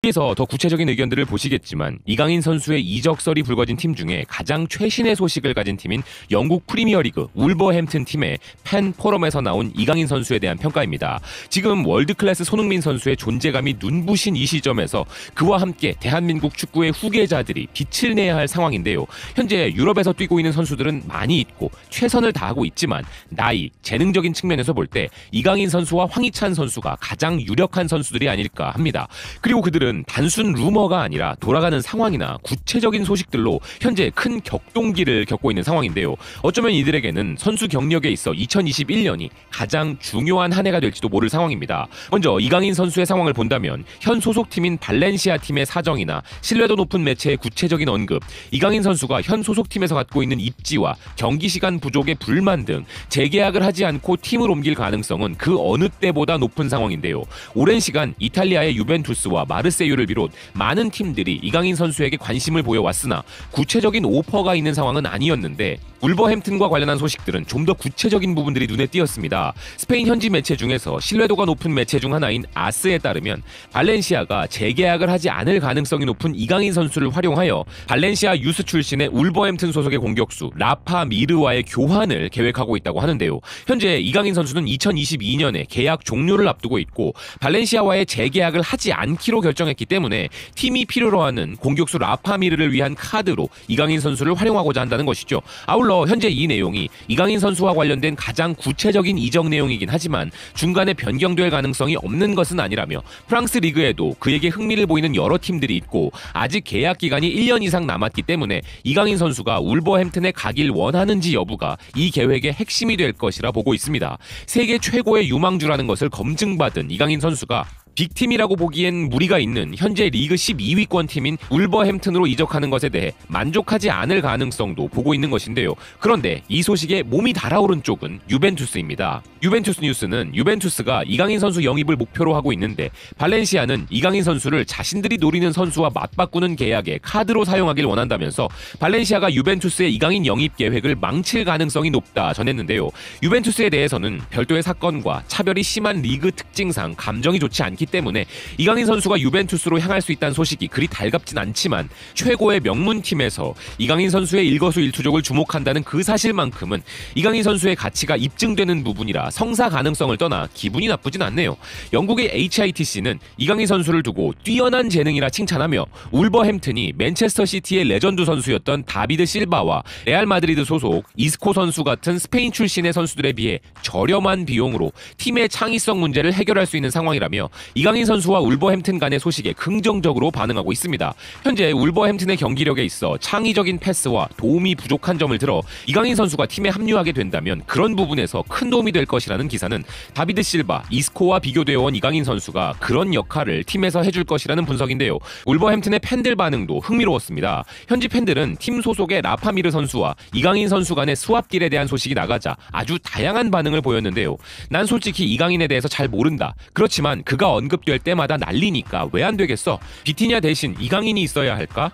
여기서 더 구체적인 의견들을 보시겠지만 이강인 선수의 이적설이 불거진 팀 중에 가장 최신의 소식을 가진 팀인 영국 프리미어리그 울버햄튼 팀의 팬 포럼에서 나온 이강인 선수에 대한 평가입니다. 지금 월드클래스 손흥민 선수의 존재감이 눈부신 이 시점에서 그와 함께 대한민국 축구의 후계자들이 빛을 내야 할 상황인데요. 현재 유럽에서 뛰고 있는 선수들은 많이 있고 최선을 다하고 있지만 나이, 재능적인 측면에서 볼 때 이강인 선수와 황희찬 선수가 가장 유력한 선수들이 아닐까 합니다. 그리고 그들은 단순 루머가 아니라 돌아가는 상황이나 구체적인 소식들로 현재 큰 격동기를 겪고 있는 상황인데요. 어쩌면 이들에게는 선수 경력에 있어 2021년이 가장 중요한 한 해가 될지도 모를 상황입니다. 먼저 이강인 선수의 상황을 본다면 현 소속팀인 발렌시아 팀의 사정이나 신뢰도 높은 매체의 구체적인 언급, 이강인 선수가 현 소속팀에서 갖고 있는 입지와 경기 시간 부족의 불만 등 재계약을 하지 않고 팀을 옮길 가능성은 그 어느 때보다 높은 상황인데요. 오랜 시간 이탈리아의 유벤투스와 마르세유를 비롯 많은 팀들이 이강인 선수에게 관심을 보여왔으나 구체적인 오퍼가 있는 상황은 아니었는데 울버햄튼과 관련한 소식들은 좀 더 구체적인 부분들이 눈에 띄었습니다. 스페인 현지 매체 중에서 신뢰도가 높은 매체 중 하나인 아스에 따르면 발렌시아가 재계약을 하지 않을 가능성이 높은 이강인 선수를 활용하여 발렌시아 유스 출신의 울버햄튼 소속의 공격수 라파 미르와의 교환을 계획하고 있다고 하는데요. 현재 이강인 선수는 2022년에 계약 종료를 앞두고 있고 발렌시아와의 재계약을 하지 않기로 결정했기 때문에 팀이 필요로 하는 공격수 라파 미르를 위한 카드로 이강인 선수를 활용하고자 한다는 것이죠. 아울러 현재 이 내용이 이강인 선수와 관련된 가장 구체적인 이적 내용이긴 하지만 중간에 변경될 가능성이 없는 것은 아니라며 프랑스 리그에도 그에게 흥미를 보이는 여러 팀들이 있고 아직 계약 기간이 1년 이상 남았기 때문에 이강인 선수가 울버햄튼에 가길 원하는지 여부가 이 계획의 핵심이 될 것이라 보고 있습니다. 세계 최고의 유망주라는 것을 검증받은 이강인 선수가 빅팀이라고 보기엔 무리가 있는 현재 리그 12위권 팀인 울버햄튼으로 이적하는 것에 대해 만족하지 않을 가능성도 보고 있는 것인데요. 그런데 이 소식에 몸이 달아오른 쪽은 유벤투스입니다. 유벤투스 뉴스는 유벤투스가 이강인 선수 영입을 목표로 하고 있는데 발렌시아는 이강인 선수를 자신들이 노리는 선수와 맞바꾸는 계약에 카드로 사용하길 원한다면서 발렌시아가 유벤투스의 이강인 영입 계획을 망칠 가능성이 높다 전했는데요. 유벤투스에 대해서는 별도의 사건과 차별이 심한 리그 특징상 감정이 좋지 않기 때문에 이강인 선수가 유벤투스로 향할 수 있다는 소식이 그리 달갑진 않지만 최고의 명문팀에서 이강인 선수의 일거수일투족을 주목한다는 그 사실만큼은 이강인 선수의 가치가 입증되는 부분이라 성사 가능성을 떠나 기분이 나쁘진 않네요. 영국의 HITC는 이강인 선수를 두고 뛰어난 재능이라 칭찬하며 울버햄튼이 맨체스터 시티의 레전드 선수였던 다비드 실바와 레알 마드리드 소속 이스코 선수 같은 스페인 출신의 선수들에 비해 저렴한 비용으로 팀의 창의성 문제를 해결할 수 있는 상황이라며 이강인 선수와 울버햄튼 간의 소식에 긍정적으로 반응하고 있습니다. 현재 울버햄튼의 경기력에 있어 창의적인 패스와 도움이 부족한 점을 들어 이강인 선수가 팀에 합류하게 된다면 그런 부분에서 큰 도움이 될 것이라는 기사는 다비드 실바, 이스코와 비교되어 온 이강인 선수가 그런 역할을 팀에서 해줄 것이라는 분석인데요. 울버햄튼의 팬들 반응도 흥미로웠습니다. 현지 팬들은 팀 소속의 라파미르 선수와 이강인 선수 간의 스왑딜에 대한 소식이 나가자 아주 다양한 반응을 보였는데요. 난 솔직히 이강인에 대해서 잘 모른다. 그렇지만 그가 언급될 때마다 난리니까 왜 안 되겠어? 비티냐 대신 이강인이 있어야 할까?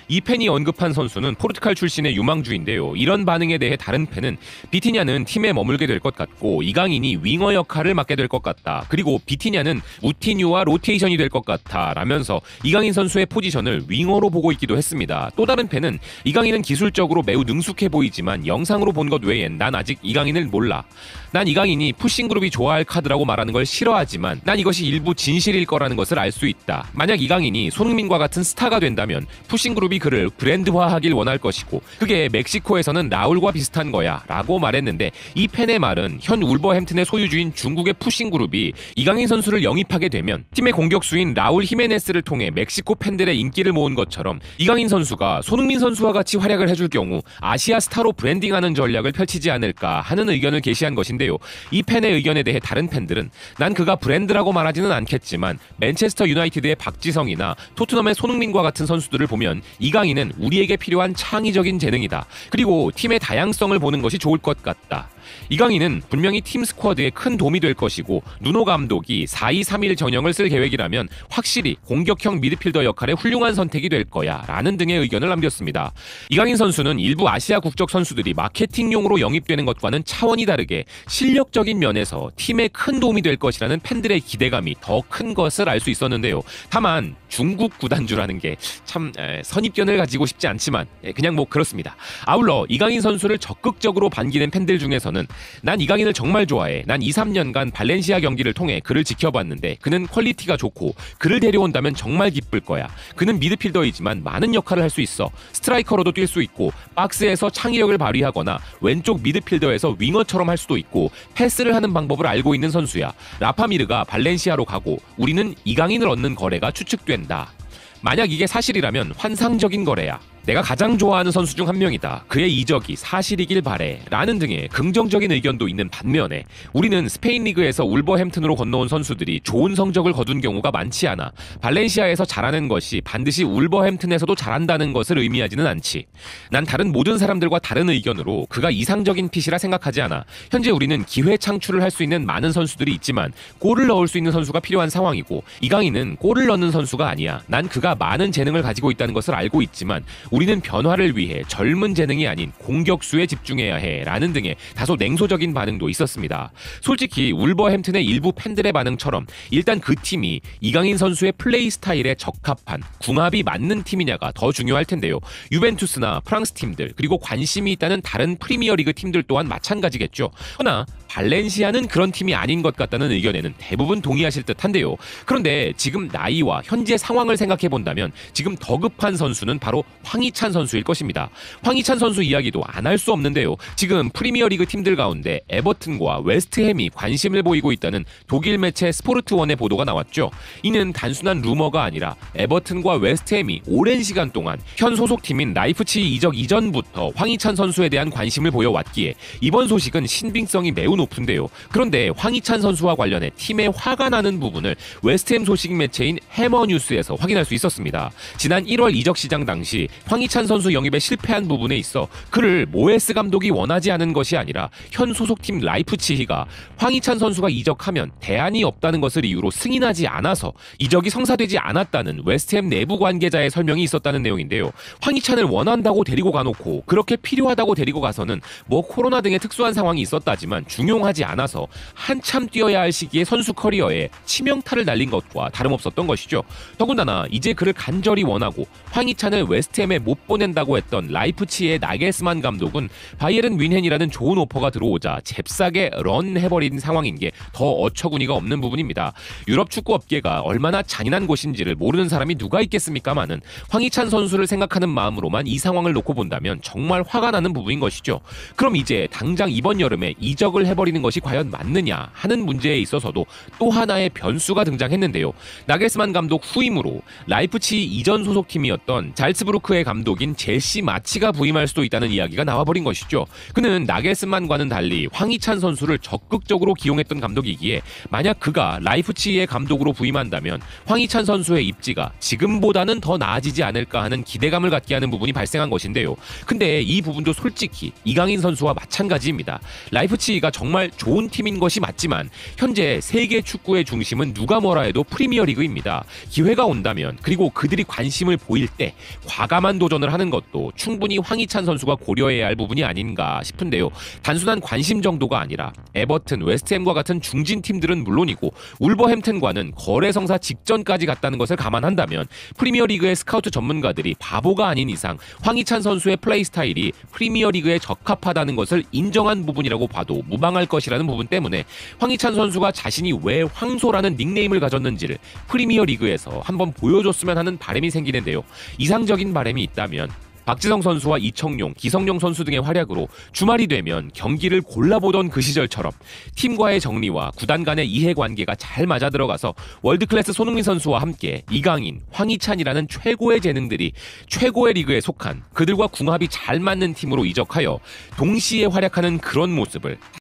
이 팬이 언급한 선수는 포르투갈 출신의 유망주인데요. 이런 반응에 대해 다른 팬은 비티냐는 팀에 머물게 될 것 같고 이강인이 윙어 역할을 맡게 될 것 같다. 그리고 비티냐는 우티뉴와 로테이션이 될 것 같아 라면서 이강인 선수의 포지션을 윙어로 보고 있기도 했습니다. 또 다른 팬은 이강인은 기술적으로 매우 능숙해 보이지만 영상으로 본 것 외엔 난 아직 이강인을 몰라. 난 이강인이 푸싱그룹이 좋아할 카드라고 말하는 걸 싫어하지만 난 이것이 일부 진실일 거라는 것을 알 수 있다. 만약 이강인이 손흥민과 같은 스타가 된다면 푸싱그룹이 그를 브랜드화하길 원할 것이고 그게 멕시코에서는 라울과 비슷한 거야 라고 말했는데 이 팬의 말은 현 울버햄튼의 소유주인 중국의 푸싱그룹이 이강인 선수를 영입하게 되면 팀의 공격수인 라울 히메네스를 통해 멕시코 팬들의 인기를 모은 것처럼 이강인 선수가 손흥민 선수와 같이 활약을 해줄 경우 아시아 스타로 브랜딩하는 전략을 펼치지 않을까 하는 의견을 게시한 것인데요. 이 팬의 의견에 대해 다른 팬들은 난 그가 브랜드라고 말하지는 않겠지만 맨체스터 유나이티드의 박지성이나 토트넘의 손흥민과 같은 선수들을 보면 이강인은 우리에게 필요한 창의적인 재능이다. 그리고 팀의 다양성을 보는 것이 좋을 것 같다. 이강인은 분명히 팀 스쿼드에 큰 도움이 될 것이고 누노 감독이 4-2-3-1 전형을 쓸 계획이라면 확실히 공격형 미드필더 역할에 훌륭한 선택이 될 거야 라는 등의 의견을 남겼습니다. 이강인 선수는 일부 아시아 국적 선수들이 마케팅용으로 영입되는 것과는 차원이 다르게 실력적인 면에서 팀에 큰 도움이 될 것이라는 팬들의 기대감이 더 큰 것을 알 수 있었는데요. 다만 중국 구단주라는 게 참 선입견을 가지고 싶지 않지만 그냥 뭐 그렇습니다. 아울러 이강인 선수를 적극적으로 반기는 팬들 중에서는 난 이강인을 정말 좋아해. 난 2-3년간 발렌시아 경기를 통해 그를 지켜봤는데 그는 퀄리티가 좋고 그를 데려온다면 정말 기쁠 거야. 그는 미드필더이지만 많은 역할을 할 수 있어. 스트라이커로도 뛸 수 있고 박스에서 창의력을 발휘하거나 왼쪽 미드필더에서 윙어처럼 할 수도 있고 패스를 하는 방법을 알고 있는 선수야. 라파미르가 발렌시아로 가고 우리는 이강인을 얻는 거래가 추측된다. 만약 이게 사실이라면 환상적인 거래야. 내가 가장 좋아하는 선수 중 한 명이다. 그의 이적이 사실이길 바래. 라는 등의 긍정적인 의견도 있는 반면에 우리는 스페인 리그에서 울버햄튼으로 건너온 선수들이 좋은 성적을 거둔 경우가 많지 않아 발렌시아에서 잘하는 것이 반드시 울버햄튼에서도 잘한다는 것을 의미하지는 않지. 난 다른 모든 사람들과 다른 의견으로 그가 이상적인 핏이라 생각하지 않아. 현재 우리는 기회 창출을 할 수 있는 많은 선수들이 있지만 골을 넣을 수 있는 선수가 필요한 상황이고 이강인은 골을 넣는 선수가 아니야. 난 그가 많은 재능을 가지고 있다는 것을 알고 있지만 우리는 변화를 위해 젊은 재능이 아닌 공격수에 집중해야 해 라는 등의 다소 냉소적인 반응도 있었습니다. 솔직히 울버햄튼의 일부 팬들의 반응처럼 일단 그 팀이 이강인 선수의 플레이 스타일에 적합한 궁합이 맞는 팀이냐가 더 중요할 텐데요. 유벤투스나 프랑스 팀들 그리고 관심이 있다는 다른 프리미어리그 팀들 또한 마찬가지겠죠. 허나 발렌시아는 그런 팀이 아닌 것 같다는 의견에는 대부분 동의하실 듯한데요. 그런데 지금 나이와 현재 상황을 생각해 본다면 지금 더 급한 선수는 바로 황희찬 선수일 것입니다. 황희찬 선수 이야기도 안 할 수 없는데요. 지금 프리미어리그 팀들 가운데 에버튼과 웨스트햄이 관심을 보이고 있다는 독일 매체 스포르트원의 보도가 나왔죠. 이는 단순한 루머가 아니라 에버튼과 웨스트햄이 오랜 시간 동안 현 소속팀인 라이프치히 이적 이전부터 황희찬 선수에 대한 관심을 보여왔기에 이번 소식은 신빙성이 매우 높은데요. 그런데 황희찬 선수와 관련해 팀에 화가 나는 부분을 웨스트햄 소식 매체인 해머뉴스에서 확인할 수 있었습니다. 지난 1월 이적 시장 당시 황희찬 선수 영입에 실패한 부분에 있어 그를 모에스 감독이 원하지 않은 것이 아니라 현 소속팀 라이프치히가 황희찬 선수가 이적하면 대안이 없다는 것을 이유로 승인하지 않아서 이적이 성사되지 않았다는 웨스트햄 내부 관계자의 설명이 있었다는 내용인데요. 황희찬을 원한다고 데리고 가놓고 그렇게 필요하다고 데리고 가서는 뭐 코로나 등의 특수한 상황이 있었다지만 중용하지 않아서 한참 뛰어야 할 시기에 선수 커리어에 치명타를 날린 것과 다름없었던 것이죠. 더군다나 이제 그를 간절히 원하고 황희찬을 웨스트햄에 못 보낸다고 했던 라이프치히의 나겔스만 감독은 바이에른 뮌헨이라는 좋은 오퍼가 들어오자 잽싸게 런해버린 상황인 게 더 어처구니가 없는 부분입니다. 유럽 축구 업계가 얼마나 잔인한 곳인지를 모르는 사람이 누가 있겠습니까마는 황희찬 선수를 생각하는 마음으로만 이 상황을 놓고 본다면 정말 화가 나는 부분인 것이죠. 그럼 이제 당장 이번 여름에 이적을 해버리는 것이 과연 맞느냐 하는 문제에 있어서도 또 하나의 변수가 등장했는데요. 나겔스만 감독 후임으로 라이프치히 이전 소속팀이었던 잘츠부르크의 감독인 젤시 마치가 부임할 수도 있다는 이야기가 나와버린 것이죠. 그는 나겔스만과는 달리 황희찬 선수를 적극적으로 기용했던 감독이기에 만약 그가 라이프치히의 감독으로 부임한다면 황희찬 선수의 입지가 지금보다는 더 나아지지 않을까 하는 기대감을 갖게 하는 부분이 발생한 것인데요. 근데 이 부분도 솔직히 이강인 선수와 마찬가지입니다. 라이프치히가 정말 좋은 팀인 것이 맞지만 현재 세계 축구의 중심은 누가 뭐라 해도 프리미어리그입니다. 기회가 온다면 그리고 그들이 관심을 보일 때 과감한 도전을 하는 것도 충분히 황희찬 선수가 고려해야 할 부분이 아닌가 싶은데요. 단순한 관심 정도가 아니라 에버튼, 웨스트햄과 같은 중진 팀들은 물론이고 울버햄튼과는 거래 성사 직전까지 갔다는 것을 감안한다면 프리미어리그의 스카우트 전문가들이 바보가 아닌 이상 황희찬 선수의 플레이 스타일이 프리미어리그에 적합하다는 것을 인정한 부분이라고 봐도 무방할 것이라는 부분 때문에 황희찬 선수가 자신이 왜 황소라는 닉네임을 가졌는지를 프리미어리그에서 한번 보여줬으면 하는 바람이 생기는데요. 이상적인 바람이 있다면 박지성 선수와 이청용, 기성용 선수 등의 활약으로 주말이 되면 경기를 골라보던 그 시절처럼 팀과의 정리와 구단 간의 이해관계가 잘 맞아들어가서 월드클래스 손흥민 선수와 함께 이강인, 황희찬이라는 최고의 재능들이 최고의 리그에 속한 그들과 궁합이 잘 맞는 팀으로 이적하여 동시에 활약하는 그런 모습을